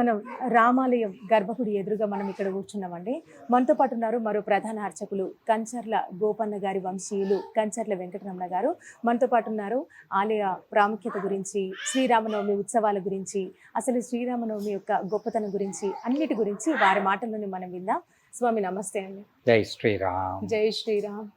మనం రామాలయం గర్భగుడి ఎదురుగా మనం ఇక్కడ కూర్చున్నామండి. మనతో పాటు ఉన్నారు మరో ప్రధాన అర్చకులు కంచర్ల గోపన్న గారి వంశీయులు కంచర్ల వెంకటరమణ గారు. మనతో పాటు ఉన్నారు. ఆలయ ప్రాముఖ్యత గురించి, శ్రీరామనవమి ఉత్సవాల గురించి, అసలు శ్రీరామనవమి యొక్క గొప్పతనం గురించి, అన్నిటి గురించి వారి మాటల్లోనే మనం విందాం. స్వామి నమస్తే అండి. జై శ్రీరామ్. జై శ్రీరామ్.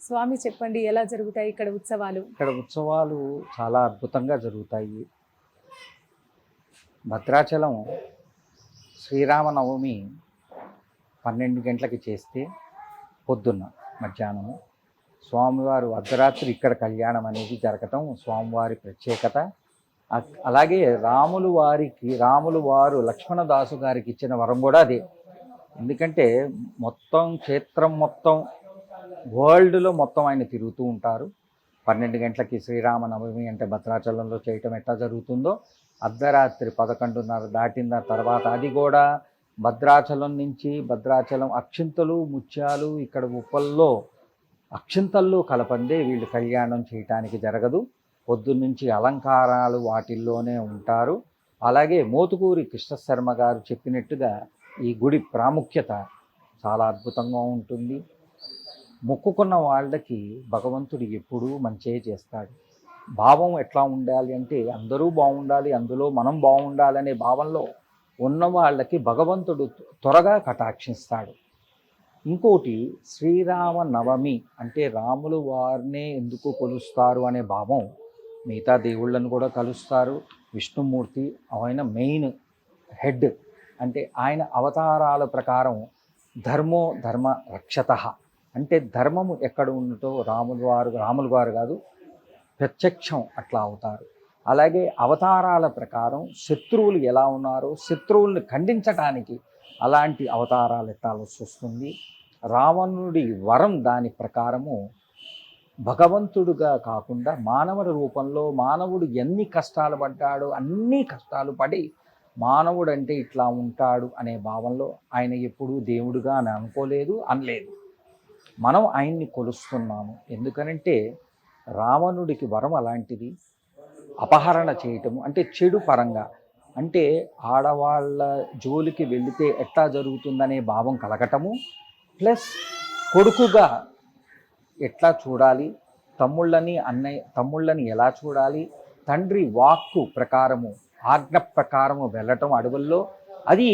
స్వామి చెప్పండి, ఎలా జరుగుతాయి ఇక్కడ ఉత్సవాలు? ఇక్కడ ఉత్సవాలు చాలా అద్భుతంగా జరుగుతాయి. భద్రాచలం శ్రీరామనవమి 12 గంటలకి చేస్తే పొద్దున్న మధ్యాహ్నము స్వామివారు అర్ధరాత్రి ఇక్కడ కళ్యాణం అనేది జరగటం స్వామివారి ప్రత్యేకత. అలాగే రాములు వారు లక్ష్మణదాసు గారికి ఇచ్చిన వరం కూడా అదే. ఎందుకంటే మొత్తం క్షేత్రం మొత్తం వరల్డ్లో మొత్తం ఆయన తిరుగుతూ ఉంటారు. 12 గంటలకి శ్రీరామనవమి అంటే భద్రాచలంలో చేయటం ఎట్లా జరుగుతుందో అర్ధరాత్రి 11:30 దాటిన తర్వాత అది కూడా భద్రాచలం నుంచి అక్షింతలు ముత్యాలు ఇక్కడ ఉప్పల్లో అక్షింతల్లో కలపందే వీళ్ళు కళ్యాణం చేయటానికి జరగదు. పొద్దున్నుంచి అలంకారాలు వాటిల్లోనే ఉంటారు. అలాగే మోతుకూరి కృష్ణశర్మ గారు చెప్పినట్టుగా ఈ గుడి ప్రాముఖ్యత చాలా అద్భుతంగా ఉంటుంది. మొక్కుకున్న వాళ్ళకి భగవంతుడు ఎప్పుడూ మంచే చేస్తాడు. భావం ఎట్లా ఉండాలి అంటే అందరూ బాగుండాలి, అందులో మనం బాగుండాలనే భావంలో ఉన్న వాళ్ళకి భగవంతుడు త్వరగా కటాక్షిస్తాడు. ఇంకోటి శ్రీరామనవమి అంటే రాములు వారినే ఎందుకు కొలుస్తారు అనే భావం. మిగతా దేవుళ్ళను కూడా కలుస్తారు. విష్ణుమూర్తి ఆయన మెయిన్ హెడ్, అంటే ఆయన అవతారాల ప్రకారం ధర్మో ధర్మ రక్షత అంటే ధర్మము ఎక్కడ ఉన్నదో రాములు వారు కాదు ప్రత్యక్షం అట్లా అవుతారు. అలాగే అవతారాల ప్రకారం శత్రువులు ఎలా ఉన్నారో శత్రువుల్ని ఖండించటానికి అలాంటి అవతారాలు ఎత్తాల్సి వస్తుంది. రావణుడి వరం దాని ప్రకారము భగవంతుడుగా కాకుండా మానవుడి రూపంలో మానవుడు ఎన్ని కష్టాలు పడ్డాడో అన్ని కష్టాలు పడి మానవుడు అంటే ఇట్లా ఉంటాడు అనే భావంలో ఆయన ఎప్పుడూ దేవుడుగా అని అనుకోలేదు, అనలేదు. మనం ఆయన్ని కొలుస్తున్నాము. ఎందుకనంటే రావణుడికి వరం అలాంటిది. అపహరణ చేయటము అంటే చెడు పరంగా, అంటే ఆడవాళ్ళ జోలికి వెళితే ఎట్లా జరుగుతుందనే భావం కలగటము, ప్లస్ కొడుకుగా ఎట్లా చూడాలి, తమ్ముళ్ళని ఎలా చూడాలి, తండ్రి వాక్కు ప్రకారము ఆజ్ఞ ప్రకారము వెళ్ళటం అడవుల్లో. అది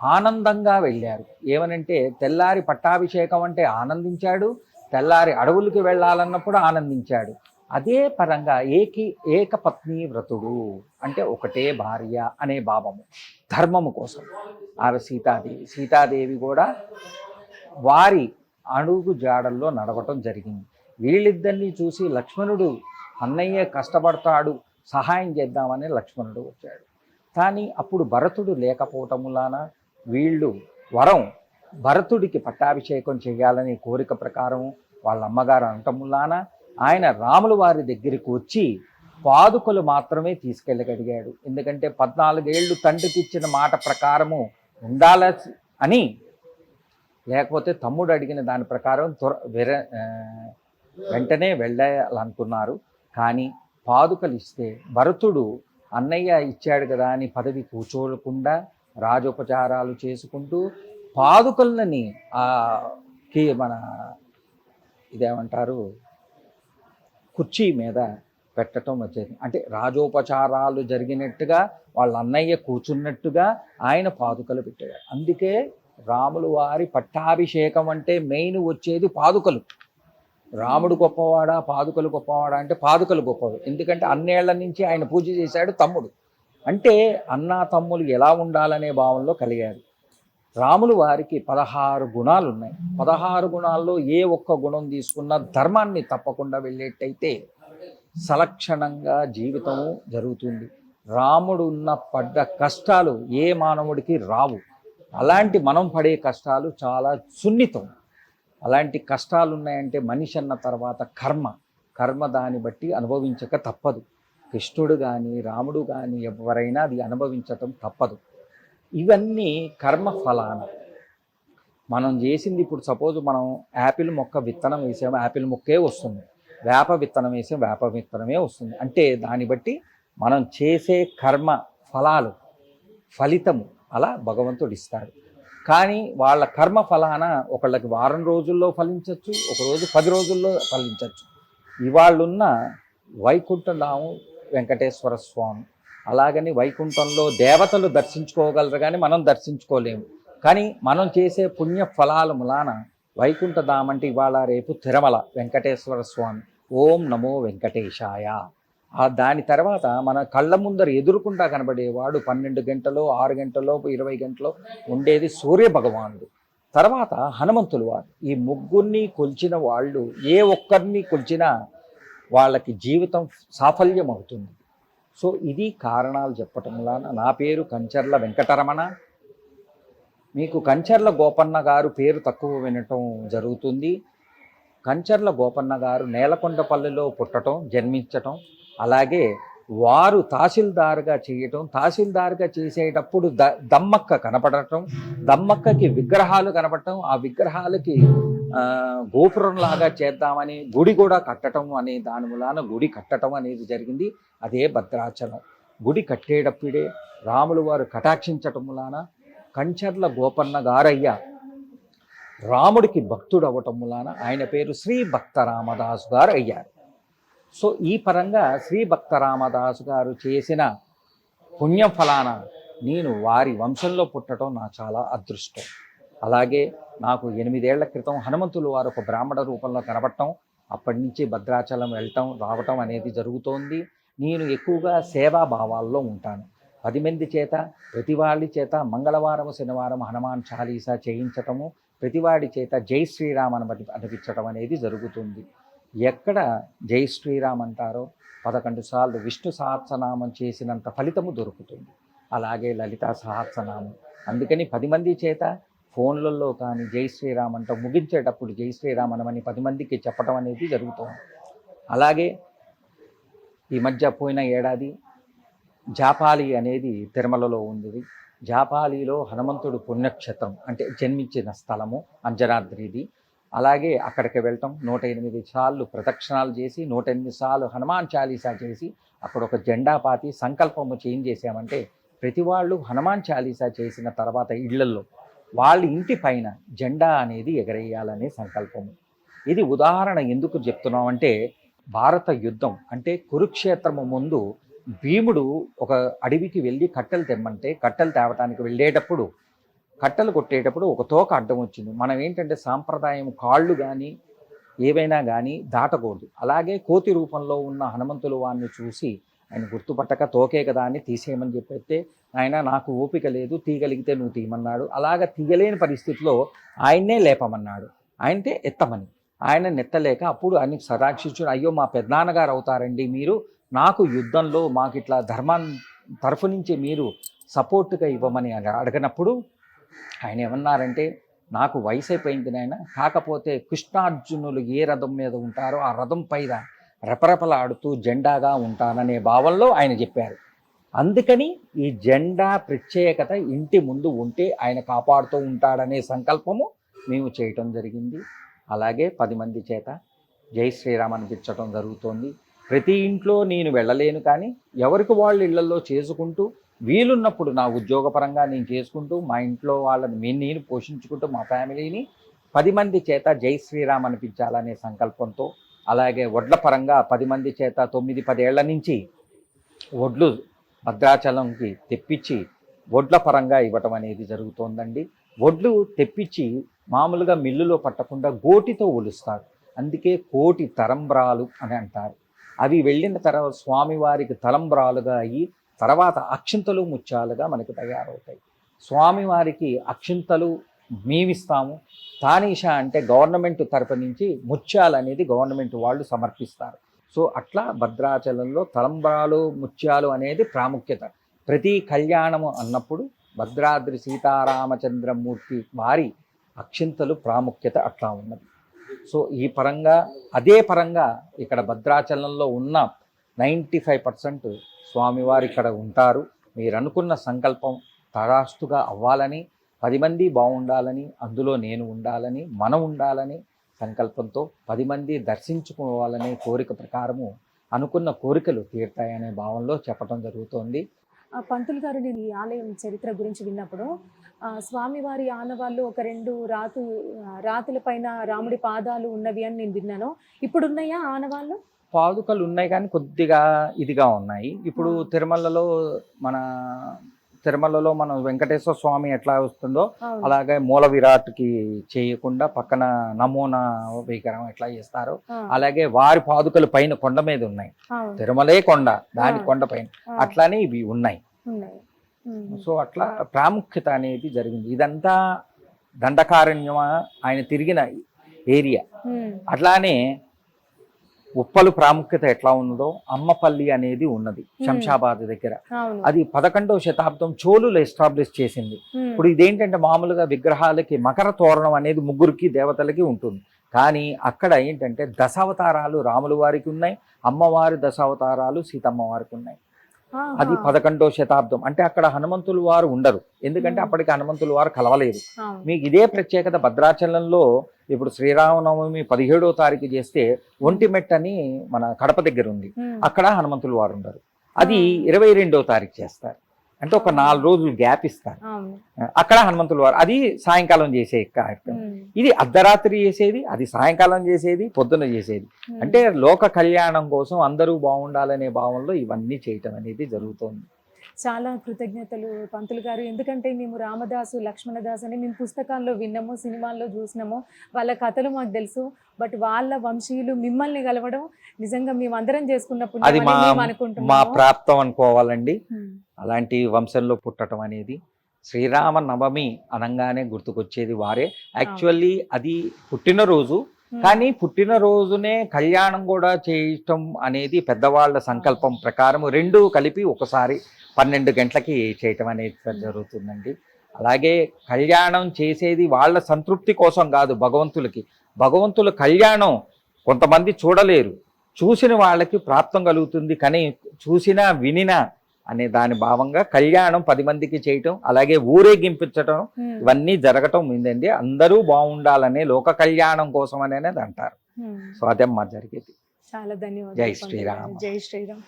ఆనందంగా వెళ్ళారు. ఏమనంటే తెల్లారి పట్టాభిషేకం అంటే ఆనందించాడు, తెల్లారి అడవులకు వెళ్ళాలన్నప్పుడు ఆనందించాడు. అదే పరంగా ఏకపత్ని వ్రతుడు అంటే ఒకటే భార్య అనే భావము ధర్మము కోసం. ఆమె సీతాదేవి కూడా వారి అడుగు జాడల్లో నడవటం జరిగింది. వీళ్ళిద్దరినీ చూసి లక్ష్మణుడు అన్నయ్య కష్టపడతాడు సహాయం చేద్దామని లక్ష్మణుడు వచ్చాడు. కానీ అప్పుడు భరతుడు లేకపోవటములాన వీళ్ళు వరం భరతుడికి పట్టాభిషేకం చేయాలనే కోరిక ప్రకారం వాళ్ళ అమ్మగారు అనటములాన ఆయన రాముల వారి దగ్గరికి వచ్చి పాదుకలు మాత్రమే తీసుకెళ్ళగలిగాడు. ఎందుకంటే 14 ఏళ్ళు తండ్రికి ఇచ్చిన మాట ప్రకారము ఉండాలి అని, లేకపోతే తమ్ముడు అడిగిన దాని ప్రకారం వెంటనే వెళ్ళాలనుకున్నారు. కానీ పాదుకలు ఇస్తే భరతుడు అన్నయ్య ఇచ్చాడు కదా అని పదవి కూర్చోకుండా రాజోపచారాలు చేసుకుంటూ పాదుకలని మన ఇదేమంటారు కుర్చీ మీద పెట్టడం వచ్చేది. అంటే రాజోపచారాలు జరిగినట్టుగా వాళ్ళ అన్నయ్య కూర్చున్నట్టుగా ఆయన పాదుకలు పెట్టాడు. అందుకే రాములు వారి పట్టాభిషేకం అంటే మెయిన్ వచ్చేది పాదుకలు. రాముడు గొప్పవాడా పాదుకలు గొప్పవాడా అంటే పాదుకలు గొప్పవి. ఎందుకంటే అన్నేళ్ల నుంచి ఆయన పూజ చేశాడు తమ్ముడు. అంటే అన్నా తమ్ములు ఎలా ఉండాలనే భావంలో కలిగారు. రాములు వారికి 16 గుణాలు ఉన్నాయి. 16 గుణాల్లో ఏ ఒక్క గుణం తీసుకున్నా ధర్మాన్ని తప్పకుండా వెళ్ళేటైతే సలక్షణంగా జీవితము జరుగుతుంది. రాముడు పడ్డ కష్టాలు ఏ మానవుడికి రావు. అలాంటి మనం పడే కష్టాలు చాలా సున్నితం. అలాంటి కష్టాలు ఉన్నాయంటే మనిషి అన్న తర్వాత కర్మ దాన్ని బట్టి అనుభవించక తప్పదు. కృష్ణుడు కానీ రాముడు కానీ ఎవరైనా అది అనుభవించటం తప్పదు. ఇవన్నీ కర్మ ఫలాన మనం చేసింది. ఇప్పుడు సపోజ్ మనం యాపిల్ మొక్క విత్తనం వేసాము, యాపిల్ మొక్కే వస్తుంది. వేప విత్తనం వేసాము, వేప విత్తనమే వస్తుంది. అంటే దాన్ని బట్టి మనం చేసే కర్మ ఫలాలు ఫలితము అలా భగవంతుడు ఇస్తాడు. కానీ వాళ్ళ కర్మ ఫలాన ఒకళ్ళకి వారం రోజుల్లో ఫలించవచ్చు, ఒకరోజు 10 రోజుల్లో ఫలించవచ్చు. ఇవాళున్న వైకుంఠధామం వెంకటేశ్వర స్వామి, అలాగని వైకుంఠంలో దేవతలు దర్శించుకోగలరు కానీ మనం దర్శించుకోలేము. కానీ మనం చేసే పుణ్య ఫలాల ములాన వైకుంఠధామం అంటే ఇవాళ రేపు తిరుమల వెంకటేశ్వర స్వామి, ఓం నమో వెంకటేశాయ. దాని తర్వాత మన కళ్ళ ముందర ఎదురుకుండా కనబడేవాడు 12 గంటలో 6 గంటలో 20 గంటలో ఉండేది సూర్య భగవానుడు. తర్వాత హనుమంతులు వారు. ఈ ముగ్గురిని కొలిచిన వాళ్ళు ఏ ఒక్కరిని కొలిచినా వాళ్ళకి జీవితం సాఫల్యం అవుతుంది. సో ఇది కారణాలు చెప్పటం వలన నా పేరు కంచర్ల వెంకటరమణ. మీకు కంచర్ల గోపన్న గారు పేరు తక్కువ వినటం జరుగుతుంది. కంచర్ల గోపన్న గారు నేలకొండపల్లిలో పుట్టడం, జన్మించటం, అలాగే వారు తహసీల్దార్గా చేయటం, తహసీల్దార్గా చేసేటప్పుడు దమ్మక్క కనపడటం, దమ్మక్కకి విగ్రహాలు కనపడటం, ఆ విగ్రహాలకి గోపురంలాగా చేద్దామని గుడి కూడా కట్టడం అనే దాని మూలాన గుడి కట్టడం అనేది జరిగింది. అదే భద్రాచలం. గుడి కట్టేటప్పుడే రాములు వారు కటాక్షించటం మూలాన కంచర్ల గోపన్న గారయ్య రాముడికి భక్తుడు అవ్వటం మూలాన ఆయన పేరు శ్రీ భక్త రామదాసు గారు అయ్యారు. సో ఈ పరంగా శ్రీ భక్త రామదాసు గారు చేసిన పుణ్యం ఫలాన నేను వారి వంశంలో పుట్టడం నా చాలా అదృష్టం. అలాగే నాకు 8 ఏళ్ల క్రితం హనుమంతులు వారు ఒక బ్రాహ్మణ రూపంలో కనపడటం, అప్పటి నుంచి భద్రాచలం వెళ్ళటం రావటం అనేది జరుగుతోంది. నేను ఎక్కువగా సేవాభావాల్లో ఉంటాను. 10 మంది చేత ప్రతివాడి చేత మంగళవారం శనివారం హనుమాన్ చాలీసా చేయించటము, ప్రతివాడి చేత జై శ్రీరామ్ అనిపించటం అనేది జరుగుతుంది. ఎక్కడ జై శ్రీరామ్ అంటారో 11 సార్లు విష్ణు సహస్రనామం చేసినంత ఫలితము దొరుకుతుంది. అలాగే లలితా సహస్రనామం. అందుకని 10 మంది చేత ఫోన్లలో కానీ జై శ్రీరామ్ అంట ముగించేటప్పుడు జై శ్రీరామ్ అనమని 10 మందికి చెప్పడం అనేది జరుగుతుంది. అలాగే ఈ మధ్య పోయిన ఏడాది జాపాలి అనేది తిరుమలలో ఉంది. జాపాలిలో హనుమంతుడు పుణ్యక్షేత్రం అంటే జన్మించిన స్థలము అంజనాద్రిది. అలాగే అక్కడికి వెళ్ళటం, 108 సార్లు ప్రదక్షిణాలు చేసి 108 సార్లు హనుమాన్ చాలీసా చేసి అక్కడ ఒక జెండా పాతి సంకల్పము చేంజ్ చేసామంటే ప్రతి వాళ్ళు హనుమాన్ చాలీసా చేసిన తర్వాత ఇళ్లలో వాళ్ళ ఇంటి పైన జెండా అనేది ఎగరేయాలనే సంకల్పము. ఇది ఉదాహరణ ఎందుకు చెప్తున్నామంటే భారత యుద్ధం అంటే కురుక్షేత్రము ముందు భీముడు ఒక అడవికి వెళ్ళి కట్టెలు తెమ్మంటే కట్టెలు తేవటానికి వెళ్ళేటప్పుడు కట్టెలు కొట్టేటప్పుడు ఒక తోక అడ్డం వచ్చింది. మనం ఏంటంటే సాంప్రదాయం కాళ్ళు కానీ ఏవైనా కానీ దాటకూడదు. అలాగే కోతి రూపంలో ఉన్న హనుమంతులు వారిని చూసి ఆయన గుర్తుపట్టక తోకే కదా అని తీసేయమని చెప్పేస్తే ఆయన నాకు ఓపిక లేదు, తీయగలిగితే నువ్వు తీయమన్నాడు. అలాగ తీయలేని పరిస్థితిలో ఆయన్నే లేపమన్నాడు, ఆయనతే ఎత్తమని. ఆయన నెత్తలేక అప్పుడు ఆయనకి సరాక్షించుడు, అయ్యో మా పెద్దనాన్నగారు అవుతారండి మీరు, నాకు యుద్ధంలో మాకు ఇట్లా ధర్మం తరఫు నుంచి మీరు సపోర్ట్గా ఇవ్వమని అడిగినప్పుడు ఆయన ఏమన్నారంటే నాకు వయసు అయిపోయింది నాయన, కాకపోతే కృష్ణార్జునులు ఏ రథం మీద ఉంటారో ఆ రథం పైన రెపరెపలాడుతూ జెండాగా ఉంటాననే భావంలో ఆయన చెప్పారు. అందుకని ఈ జెండా ప్రత్యేకత ఇంటి ముందు ఉంటే ఆయన కాపాడుతూ ఉంటాడనే సంకల్పము మేము చేయటం జరిగింది. అలాగే 10 మంది చేత జై శ్రీరామ్ అనిపించడం జరుగుతోంది. ప్రతి ఇంట్లో నేను వెళ్ళలేను, కానీ ఎవరికి వాళ్ళ ఇళ్లలో చేసుకుంటూ వీలున్నప్పుడు నా ఉద్యోగపరంగా నేను చేసుకుంటూ మా ఇంట్లో వాళ్ళని నేను పోషించుకుంటూ మా ఫ్యామిలీని 10 మంది చేత జై శ్రీరామ్ అనిపించాలనే సంకల్పంతో, అలాగే వడ్ల పరంగా 10 మంది చేత 9-10 ఏళ్ల నుంచి వడ్లు భద్రాచలంకి తెప్పించి వడ్ల పరంగా ఇవ్వటం అనేది జరుగుతోందండి. వడ్లు తెప్పించి మామూలుగా మిల్లులో పట్టకుండా గోటితో ఒలుస్తారు, అందుకే కోటి తలంబ్రాలు అని అంటారు. అవి వెళ్ళిన తర్వాత స్వామివారికి తలంబ్రాలుగా అయ్యి తర్వాత అక్షింతలు ముత్యాలుగా మనకు తయారవుతాయి. స్వామివారికి అక్షింతలు మేమిస్తాము, తానీషా అంటే గవర్నమెంట్ తరపు నుంచి ముత్యాలు అనేది గవర్నమెంట్ వాళ్ళు సమర్పిస్తారు. సో అట్లా భద్రాచలంలో తలంబ్రాలు ముత్యాలు అనేది ప్రాముఖ్యత. ప్రతి కళ్యాణము అన్నప్పుడు భద్రాద్రి సీతారామచంద్రమూర్తి వారి అక్షింతలు ప్రాముఖ్యత అట్లా ఉన్నది. సో ఈ పరంగా అదే పరంగా ఇక్కడ భద్రాచలంలో ఉన్న 95% స్వామివారు ఇక్కడ ఉంటారు. మీరు అనుకున్న సంకల్పం తరాస్తుగా అవ్వాలని, 10 మంది బాగుండాలని, అందులో నేను ఉండాలని, మనం ఉండాలని సంకల్పంతో 10 మంది దర్శించుకోవాలనే కోరిక ప్రకారము అనుకున్న కోరికలు తీరుతాయనే భావంలో చెప్పడం జరుగుతోంది. పంతులు గారు, నేను ఈ ఆలయం చరిత్ర గురించి విన్నప్పుడు స్వామివారి ఆనవాళ్ళు ఒక 2 రాతుల పైన రాముడి పాదాలు ఉన్నవి అని నేను విన్నాను. ఇప్పుడు ఉన్నాయా ఆనవాళ్ళు? పాదుకలు ఉన్నాయి కానీ కొద్దిగా ఇదిగా ఉన్నాయి. ఇప్పుడు తిరుమలలో మనం వెంకటేశ్వర స్వామి ఎట్లా వస్తుందో అవును. అలాగే మూల విరాట్కి చేయకుండా పక్కన నమూనా విగ్రహం ఎట్లా చేస్తారో అలాగే వారి పాదుకలు పైన కొండ మీద ఉన్నాయి. అవును. తిరుమలే కొండ, దాని ఆ. కొండ పైన అట్లానే ఇవి ఉన్నాయి. ఉన్నాయి. సో అట్లా ప్రాముఖ్యత అనేది జరిగింది. ఇదంతా దండకారణ్యం ఆయన తిరిగిన ఏరియా. అట్లానే ఉప్పలు ప్రాముఖ్యత ఎట్లా ఉన్నదో అమ్మపల్లి అనేది ఉన్నది శంషాబాద్ దగ్గర. అవును. అది 11వ శతాబ్దం చోళులు ఎస్టాబ్లిష్ చేసింది. ఇప్పుడు ఇదేంటంటే మామూలుగా విగ్రహాలకి మకర తోరణం అనేది ముగ్గురికి దేవతలకి ఉంటుంది. కానీ అక్కడ ఏంటంటే దశావతారాలు రాముల వారికి ఉన్నాయి, అమ్మవారి దశావతారాలు సీతమ్మ వారికి ఉన్నాయి. అది 11వ శతాబ్దం. అంటే అక్కడ హనుమంతుల వారు ఉండరు, ఎందుకంటే అప్పటికి హనుమంతుల వారు కలవలేదు. అవును. మీకు ఇదే ప్రత్యేకత భద్రాచలంలో ఇప్పుడు శ్రీరామనవమి 17వ తారీఖు చేస్తే ఒంటిమెట్ట అని మన కడప దగ్గర ఉంది, అక్కడ హనుమంతుల వారు ఉండరు. అది 22వ తారీఖు చేస్తారు, అంటే ఒక 4 రోజులు గ్యాప్ ఇస్తారు. అవును. అక్కడ హనుమంతుల వారు అది సాయంకాలం చేసే కార్యక్రమం. ఇది అర్ధరాత్రి చేసేది, అది సాయంకాలం చేసేది, పొద్దున చేసేది. అంటే లోక కళ్యాణం కోసం అందరూ బాగుండాలనే భావంలో ఇవన్నీ చేయటం అనేది జరుగుతుంది. చాలా కృతజ్ఞతలు పంతులు గారు. ఎందుకంటే మేము రామదాసు, లక్ష్మణదాస్ అని మేము పుస్తకాల్లో విన్నాము, సినిమాల్లో చూసినాము, వాళ్ళ కథలు మాకు తెలుసు. బట్ వాళ్ళ వంశీయులు మిమ్మల్ని కలవడం నిజంగా మేము అందరం చేసుకున్న అది పుణ్యం అని మేము మా అనుకుంటున్నాము. ప్రాప్తం అనుకోవాలండి. అలాంటి వంశంలో పుట్టడం అనేది. శ్రీరామ నవమి అనగానే గుర్తుకొచ్చేది వారే. యాక్చువల్లీ అది పుట్టినరోజు, కానీ పుట్టినరోజునే కళ్యాణం కూడా చేయటం అనేది పెద్దవాళ్ళ సంకల్పం ప్రకారం 2 కలిపి ఒకసారి 12 గంటలకి చేయటం అనేది జరుగుతుందండి. అలాగే కళ్యాణం చేసేది వాళ్ళ సంతృప్తి కోసం కాదు, భగవంతుల కళ్యాణం కొంతమంది చూడలేరు, చూసిన వాళ్ళకి ప్రాప్తం కలుగుతుంది. కానీ చూసినా వినినా అనే దాని భావంగా కళ్యాణం 10 మందికి చేయటం, అలాగే ఊరేగింపించటం, ఇవన్నీ జరగటం ఏంటండి, అందరూ బాగుండాలనే లోక కళ్యాణం కోసం అనేది అంటారు. సో అదే మా జరిగేది. చాలా ధన్యవాదాలు. జై శ్రీరామ్. జై శ్రీరామ్.